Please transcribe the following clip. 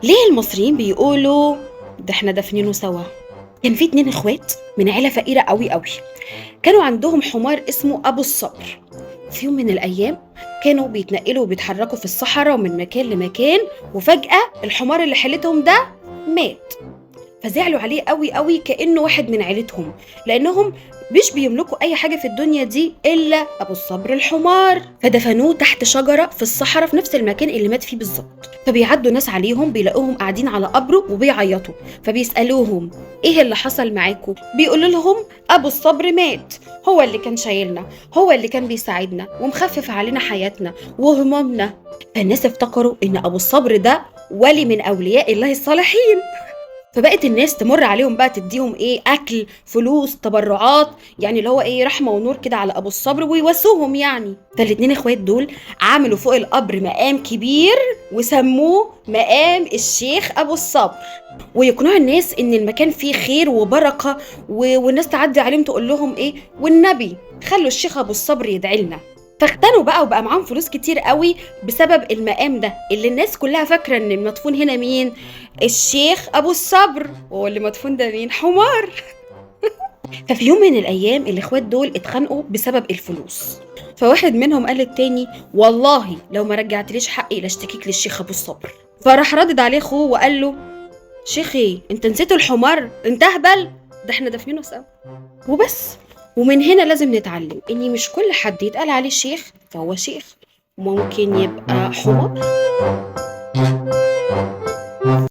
ليه المصريين بيقولوا ده احنا دافنينه سوا؟ كان في اتنين اخوات من عيلة فقيرة قوي قوي. كانوا عندهم حمار اسمه ابو الصبر. في يوم من الايام كانوا بيتنقلوا وبيتحركوا في الصحراء من مكان لمكان، وفجأة الحمار اللي حيلتهم ده مات. فزعلوا عليه قوي قوي كأنه واحد من عيلتهم، لأنهم مش بيملكوا أي حاجة في الدنيا دي إلا أبو الصبر الحمار. فدفنوه تحت شجرة في الصحراء في نفس المكان اللي مات فيه بالظبط. فبيعدوا ناس عليهم بيلاقوهم قاعدين على قبره وبيعيطوا، فبيسألوهم إيه اللي حصل معاكم؟ بيقولوا لهم أبو الصبر مات، هو اللي كان شايلنا، هو اللي كان بيساعدنا ومخفف علينا حياتنا وهمومنا. فالناس افتكروا إن أبو الصبر ده ولي من أولياء الله الصالحين. فبقت الناس تمر عليهم بقى تديهم ايه، اكل، فلوس، تبرعات، يعني اللي هو ايه، رحمه ونور كده على ابو الصبر ويواسوهم يعني. فالاتنين اخوات دول عملوا فوق القبر مقام كبير وسموه مقام الشيخ ابو الصبر، ويقنعوا الناس ان المكان فيه خير وبركه، والناس تعدي عليهم تقول لهم ايه، والنبي خلوا الشيخ ابو الصبر يدعي لنا. فاغتنوا بقى وبقى معاهم فلوس كتير قوي بسبب المقام ده، اللي الناس كلها فاكره ان المدفون هنا مين؟ الشيخ ابو الصبر. هو اللي مدفون ده مين؟ حمار. ففي يوم من الايام الاخوات دول اتخانقوا بسبب الفلوس. فواحد منهم قال للتاني والله لو ما رجعتليش حقي لاشتكيك للشيخ ابو الصبر. فراح ردد عليه اخوه وقال له شيخي انت نسيت الحمار؟ انت اهبل، ده احنا دافنينه سوا وبس. ومن هنا لازم نتعلم ان مش كل حد يتقال عليه شيخ فهو شيخ، ممكن يبقى حمار.